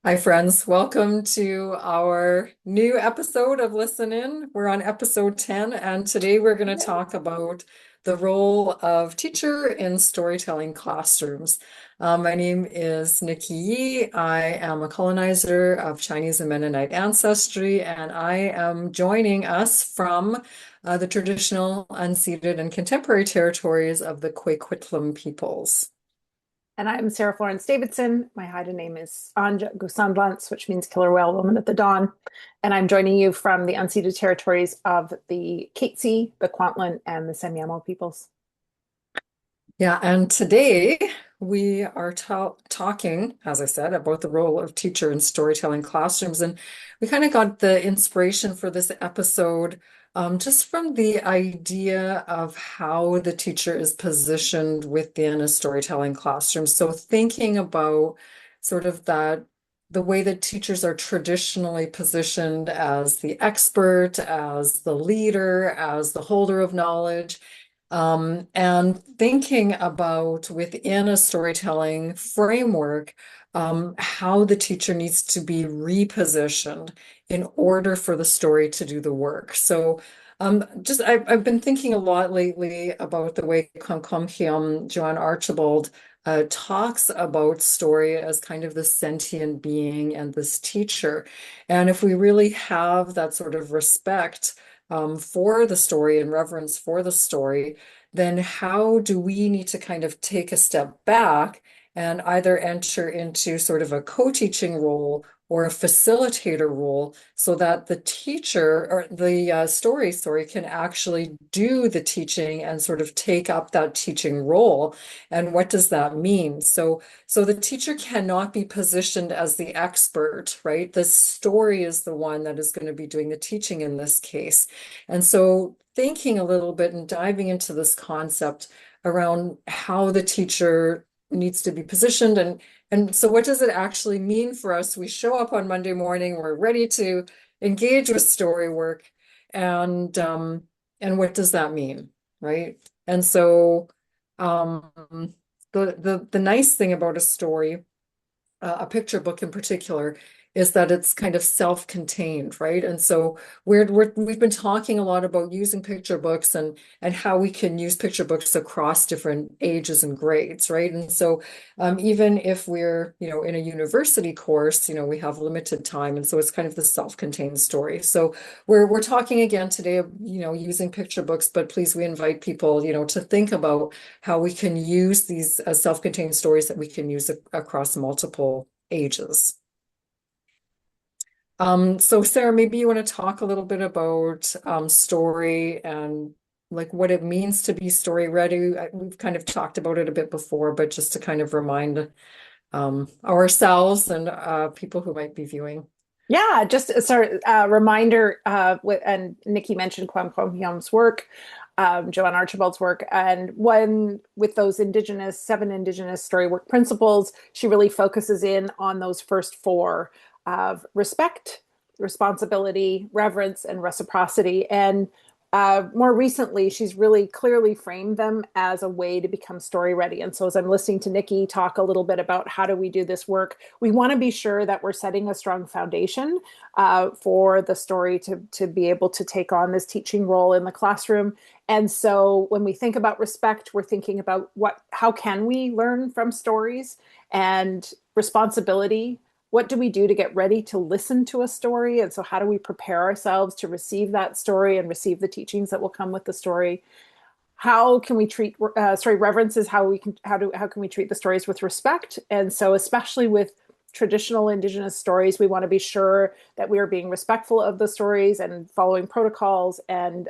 Hi, friends. Welcome to our new episode of Listen In. We're on episode 10, and today we're going to talk about the role of teacher in storytelling classrooms. My name is Nikki Yi. I am a colonizer of Chinese and Mennonite ancestry, and I am joining us from the traditional, unceded, and contemporary territories of the Kwee peoples. And I'm Sarah Florence Davidson. My Haida name is Anja Gusanblance, which means killer whale woman at the dawn. And I'm joining you from the unceded territories of the Katzie, the Kwantlen, and the Semyamo peoples. Yeah, and today we are talking, as I said, about the role of teacher in storytelling classrooms. And we kind of got the inspiration for this episode just from the idea of how the teacher is positioned within a storytelling classroom. So thinking about sort of that, the way that teachers are traditionally positioned as the expert, as the leader, as the holder of knowledge. And thinking about within a storytelling framework, how the teacher needs to be repositioned in order for the story to do the work. So I've been thinking a lot lately about the way Joanne Archibald talks about story as kind of this sentient being and this teacher. And if we really have that sort of respect for the story and reverence for the story, then how do we need to kind of take a step back and either enter into sort of a co-teaching role or a facilitator role so that the teacher or the story can actually do the teaching and sort of take up that teaching role. And what does that mean? So the teacher cannot be positioned as the expert, right? The story is the one that is going to be doing the teaching in this case. And so thinking a little bit and diving into this concept around how the teacher needs to be positioned and so what does it actually mean for us? We show up on Monday morning, we're ready to engage with story work, and what does that mean, right? And so um the nice thing about a story, a picture book in particular, is that it's kind of self-contained, right? And so we've been talking a lot about using picture books and how we can use picture books across different ages and grades, right? And so even if we're, in a university course, we have limited time, and so it's kind of the self-contained story. So we're talking again today, using picture books, but please, we invite people, to think about how we can use these self-contained stories that we can use across multiple ages. So Sarah, maybe you want to talk a little bit about story and like what it means to be story ready. We've kind of talked about it a bit before, but just to kind of remind ourselves and people who might be viewing. Yeah, just a sort of reminder, and Nikki mentioned Kwam Kwam Hyum's work, Joanne Archibald's work, and when with those seven Indigenous storywork principles, she really focuses in on those first four of respect, responsibility, reverence, and reciprocity. And more recently, she's really clearly framed them as a way to become story ready. And so, as I'm listening to Nikki talk a little bit about how do we do this work, we want to be sure that we're setting a strong foundation for the story to be able to take on this teaching role in the classroom. And so, when we think about respect, we're thinking about how can we learn from stories, and responsibility. What do we do to get ready to listen to a story? And so how do we prepare ourselves to receive that story and receive the teachings that will come with the story? How can we treat reverence is how can we treat the stories with respect? And so especially with traditional Indigenous stories, we want to be sure that we are being respectful of the stories and following protocols, and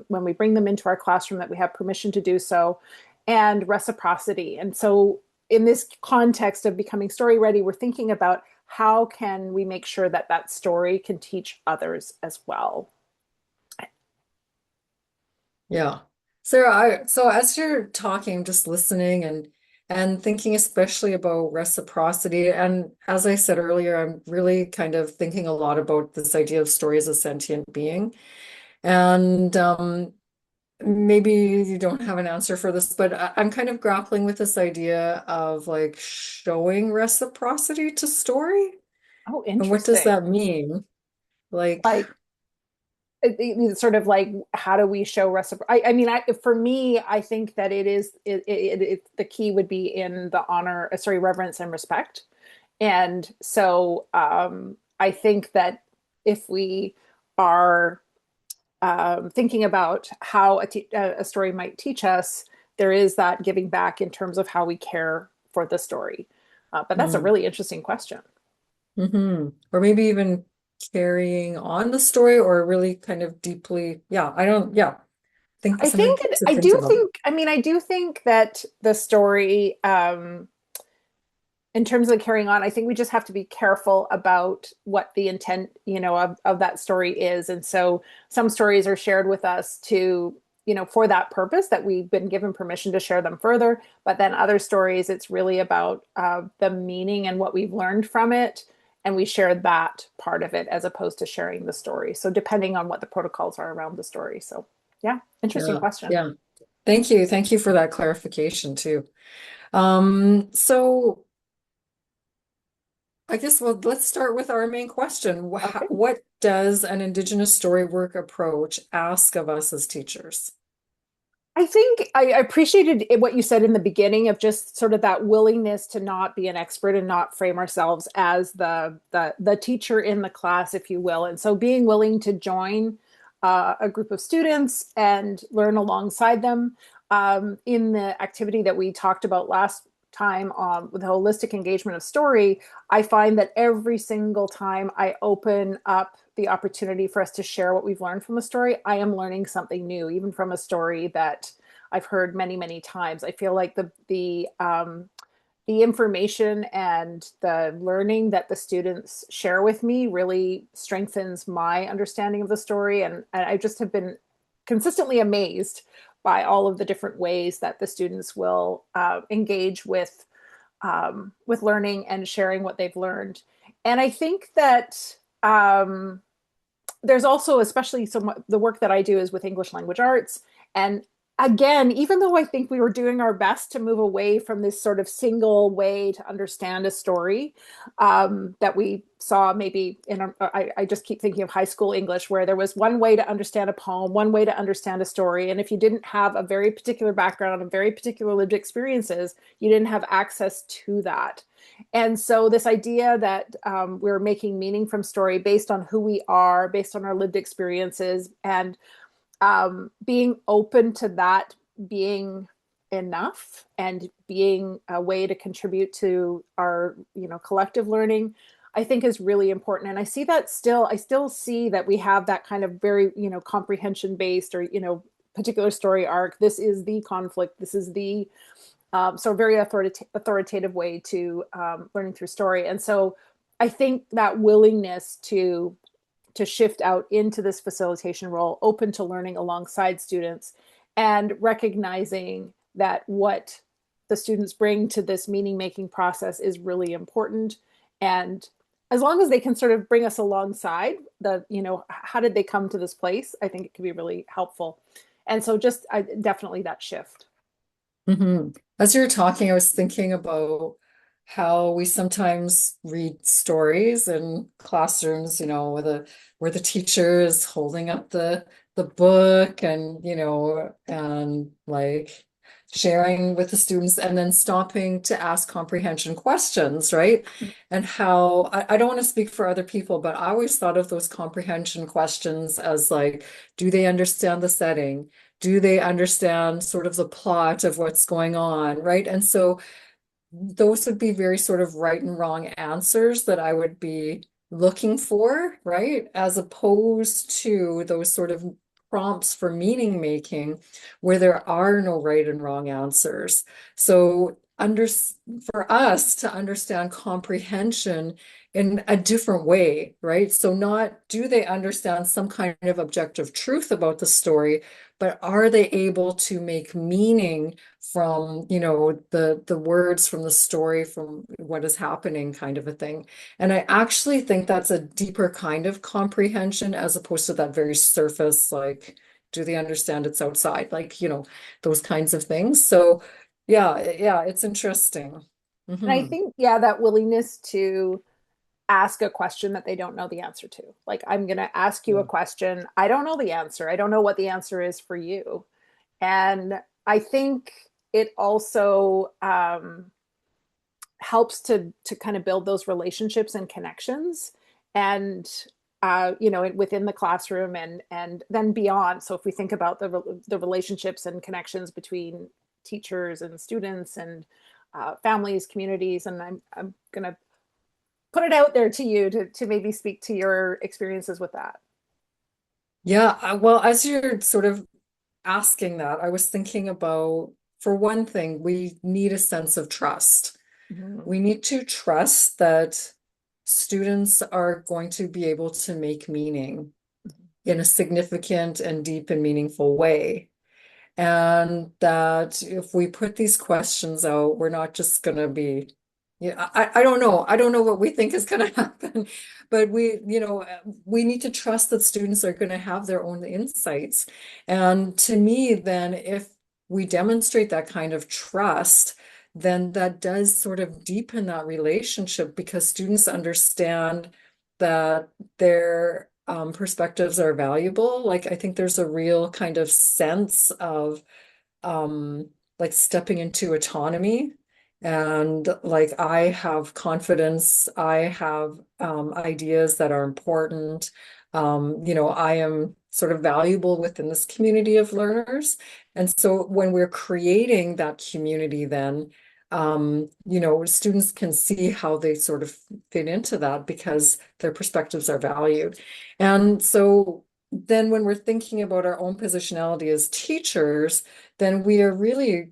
when we bring them into our classroom, that we have permission to do so, and reciprocity. And so in this context of becoming story ready, we're thinking about how can we make sure that that story can teach others as well. Yeah. Sarah, so as you're talking, just listening and thinking especially about reciprocity, and as I said earlier, I'm really kind of thinking a lot about this idea of story as a sentient being. And maybe you don't have an answer for this, but I'm kind of grappling with this idea of like showing reciprocity to story. Oh, And what does interesting. that mean? Like, Like it's sort of like, how do we show reciprocity? I mean, for me, I think that the key would be in the honor, sorry, reverence and respect. And so I think that if we are thinking about how a story might teach us, there is that giving back in terms of how we care for the story. But that's a mm, really interesting question. or maybe even carrying on the story or really kind of deeply, yeah, I don't, yeah, think I something think to I think do about. think, I mean, I do think that the story, in terms of carrying on, I think we just have to be careful about what the intent, of that story is. And so some stories are shared with us to, for that purpose, that we've been given permission to share them further. But then other stories, it's really about the meaning and what we've learned from it. And we share that part of it as opposed to sharing the story. So depending on what the protocols are around the story. So yeah, interesting Yeah, question. yeah. Thank you. Thank you for that clarification too. So I guess, well, let's start with our main question. Okay. What does an Indigenous story work approach ask of us as teachers? I think I appreciated what you said in the beginning of just sort of that willingness to not be an expert and not frame ourselves as the teacher in the class, if you will. And so being willing to join a group of students and learn alongside them in the activity that we talked about last time with the holistic engagement of story. I find that every single time I open up the opportunity for us to share what we've learned from a story, I am learning something new, even from a story that I've heard many, many times. I feel like the information and the learning that the students share with me really strengthens my understanding of the story, and I just have been consistently amazed by all of the different ways that the students will engage with learning and sharing what they've learned. And I think that there's also, especially the work that I do is with English language arts. And again, even though I think we were doing our best to move away from this sort of single way to understand a story that we saw maybe I just keep thinking of high school English, where there was one way to understand a poem, one way to understand a story. And if you didn't have a very particular background and very particular lived experiences, you didn't have access to that. And so, this idea that we're making meaning from story based on who we are, based on our lived experiences, and being open to that being enough and being a way to contribute to our, collective learning, I think is really important. And I still see that we have that kind of very, comprehension based or, particular story arc. This is the conflict. This is the so very authoritative way to learning through story. And so I think that willingness to shift out into this facilitation role, open to learning alongside students, and recognizing that what the students bring to this meaning making process is really important. And as long as they can sort of bring us alongside how did they come to this place, I think it can be really helpful. And so just definitely that shift. As you're talking, I was thinking about how we sometimes read stories in classrooms, where the teacher is holding up the book and and like sharing with the students and then stopping to ask comprehension questions, right? And how I don't want to speak for other people, but I always thought of those comprehension questions as like, do they understand the setting? Do they understand sort of the plot of what's going on, right? And so those would be very sort of right and wrong answers that I would be looking for, right? As opposed to those sort of prompts for meaning making where there are no right and wrong answers. So for us to understand comprehension in a different way, right? So not do they understand some kind of objective truth about the story, but are they able to make meaning from the words from the story, from what is happening, kind of a thing. And I actually think that's a deeper kind of comprehension as opposed to that very surface, like, do they understand it's outside, like, those kinds of things. So yeah, it's interesting. And I Hmm. think, yeah, that willingness to ask a question that they don't know the answer to. Like, I'm going to ask you a Yeah. question. I don't know the answer. I don't know what the answer is for you. And I think it also helps to kind of build those relationships and connections, and within the classroom and then beyond. So if we think about the relationships and connections between teachers and students and families, communities, and I'm gonna put it out there to you to maybe speak to your experiences with that. Yeah, well, as you're sort of asking that, I was thinking about, for one thing, we need a sense of trust. Mhm. We need to trust that students are going to be able to make meaning in a significant and deep and meaningful way. And that if we put these questions out, we're not just going to be, yeah, I don't know. I don't know what we think is going to happen, but we need to trust that students are going to have their own insights. And to me, then, if we demonstrate that kind of trust, then that does sort of deepen that relationship because students understand that their perspectives are valuable. Like, I think there's a real kind of sense of like stepping into autonomy. And like, I have confidence, I have ideas that are important. I am sort of valuable within this community of learners. And so when we're creating that community, then students can see how they sort of fit into that because their perspectives are valued. And so then when we're thinking about our own positionality as teachers, then we are really,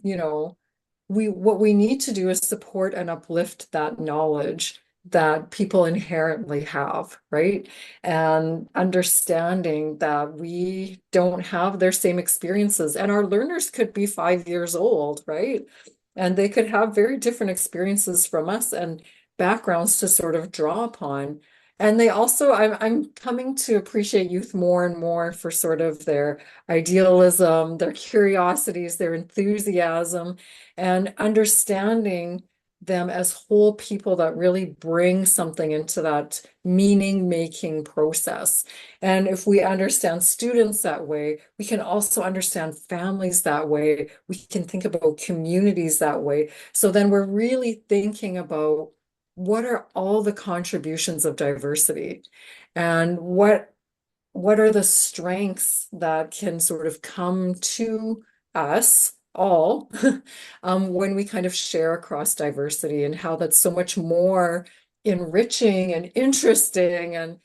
what we need to do is support and uplift that knowledge that people inherently have, right? And understanding that we don't have their same experiences, and our learners could be 5 years old, right? And they could have very different experiences from us and backgrounds to sort of draw upon. And they also, I'm coming to appreciate youth more and more for sort of their idealism, their curiosities, their enthusiasm, and understanding them as whole people that really bring something into that meaning-making process. And if we understand students that way, we can also understand families that way. We can think about communities that way. So then we're really thinking about what are all the contributions of diversity and what are the strengths that can sort of come to us all when we kind of share across diversity, and how that's so much more enriching and interesting, and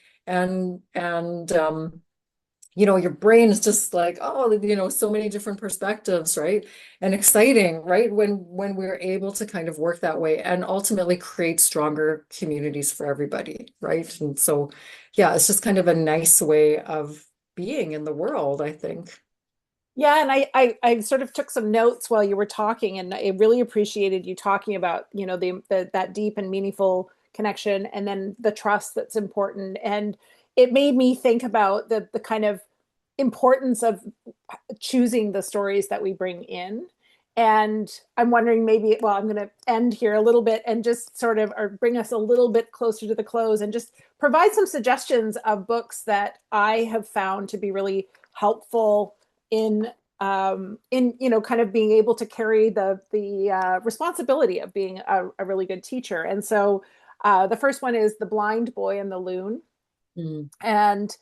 your brain is just like, oh, so many different perspectives, right? And exciting, right? When we're able to kind of work that way and ultimately create stronger communities for everybody, right? And so, yeah, it's just kind of a nice way of being in the world, I think. Yeah, and I sort of took some notes while you were talking, and I really appreciated you talking about, that deep and meaningful connection, and then the trust that's important. And it made me think about the kind of importance of choosing the stories that we bring in. And I'm wondering, maybe, well, I'm going to end here a little bit and just sort of, or bring us a little bit closer to the close, and just provide some suggestions of books that I have found to be really helpful in kind of being able to carry the responsibility of being a really good teacher. And so the first one is The Blind Boy and the Loon, Mm, and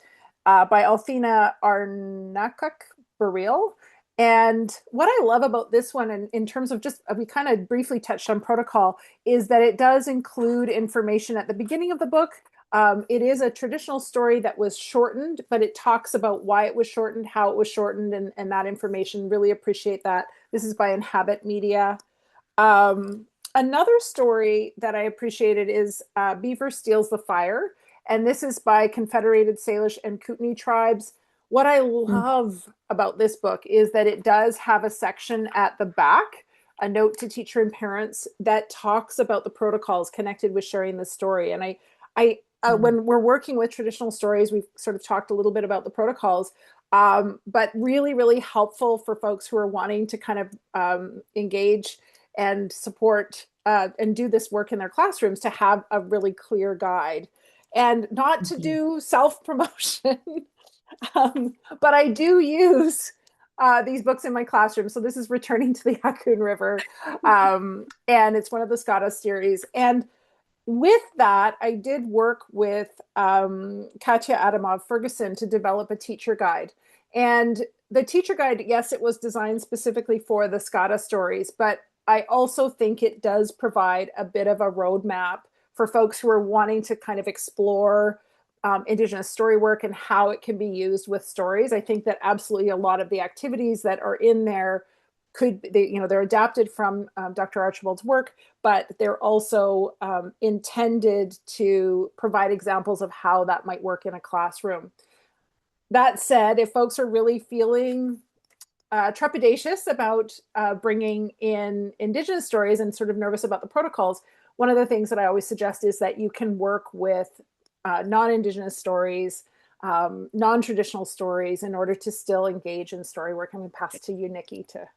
by Althea Arnaquq-Baril. And what I love about this one, in terms of just, we kind of briefly touched on protocol, is that it does include information at the beginning of the book. It is a traditional story that was shortened, but it talks about why it was shortened, how it was shortened, and that information. Really appreciate that. This is by Inhabit Media. Another story that I appreciated is Beaver Steals the Fire. And this is by Confederated, Salish, and Kootenai tribes. What I mm, love about this book is that it does have a section at the back, a note to teacher and parents, that talks about the protocols connected with sharing the story. And mm. when we're working with traditional stories, we've sort of talked a little bit about the protocols, but really, really helpful for folks who are wanting to kind of engage and support and do this work in their classrooms to have a really clear guide and not to Mhm. do self-promotion. But I do use these books in my classroom. So this is Returning to the Yakoun River, and it's one of the Sk'ad'a series. And with that, I did work with Katya Adamov Ferguson to develop a teacher guide. And the teacher guide, yes, it was designed specifically for the Sk'ad'a stories, but I also think it does provide a bit of a roadmap for folks who are wanting to kind of explore Indigenous story work and how it can be used with stories. I think that absolutely a lot of the activities that are in there they're adapted from Dr. Archibald's work, but they're also intended to provide examples of how that might work in a classroom. That said, if folks are really feeling trepidatious about bringing in Indigenous stories and sort of nervous about the protocols, one of the things that I always suggest is that you can work with non-Indigenous stories, non-traditional stories in order to still engage in story work. I'm going to pass to you, Nikki, to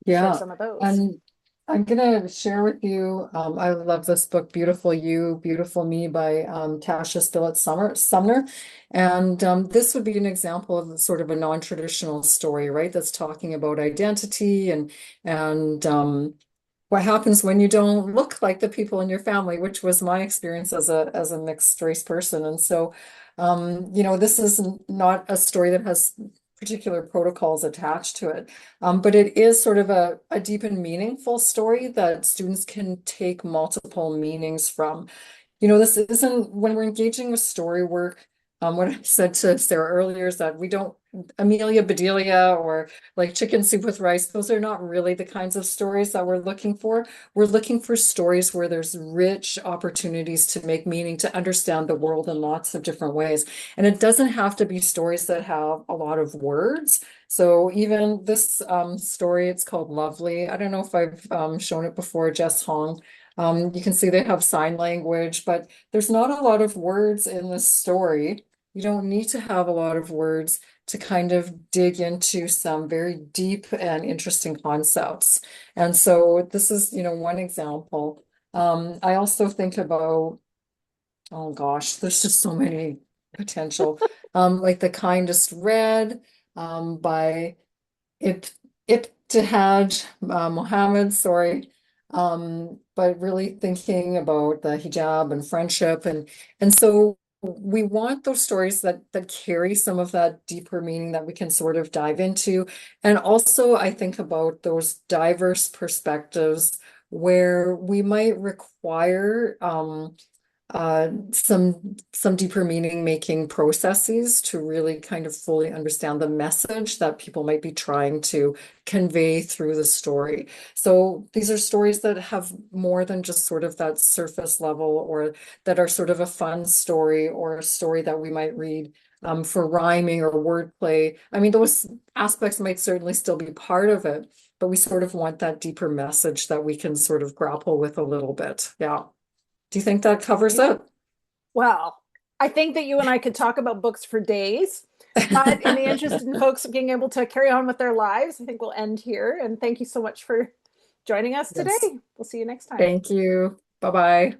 share Yeah. some of those. And I'm gonna share with you, I love this book, Beautiful You, Beautiful Me by Tasha Spillett-Sumner. And this would be an example of sort of a non-traditional story, right? That's talking about identity and what happens when you don't look like the people in your family, which was my experience as a mixed race person. And so this is not a story that has particular protocols attached to it. But it is sort of a deep and meaningful story that students can take multiple meanings from. This isn't when we're engaging with story work. What I said to Sara earlier is that we don't, Amelia Bedelia or like Chicken Soup with Rice, those are not really the kinds of stories that we're looking for. We're looking for stories where there's rich opportunities to make meaning, to understand the world in lots of different ways. And it doesn't have to be stories that have a lot of words. So even this story, it's called Lovely. I don't know if I've shown it before, Jess Hong. You can see they have sign language, but there's not a lot of words in this story. You don't need to have a lot of words to kind of dig into some very deep and interesting concepts. And so this is, one example. I also think about, oh gosh, there's just so many potential. Like The Kindest Red, by Ibtihaj Mohammed, sorry. But really thinking about the hijab and friendship and so we want those stories that carry some of that deeper meaning that we can sort of dive into. And also I think about those diverse perspectives where we might require some deeper meaning making processes to really kind of fully understand the message that people might be trying to convey through the story. So these are stories that have more than just sort of that surface level, or that are sort of a fun story or a story that we might read for rhyming or wordplay. I mean, those aspects might certainly still be part of it, but we sort of want that deeper message that we can sort of grapple with a little bit. Yeah. Do you think that covers it? Well, I think that you and I could talk about books for days, but in the interest in folks being able to carry on with their lives, I think we'll end here. And thank you so much for joining us today. Yes. We'll see you next time. Thank you. Bye-bye.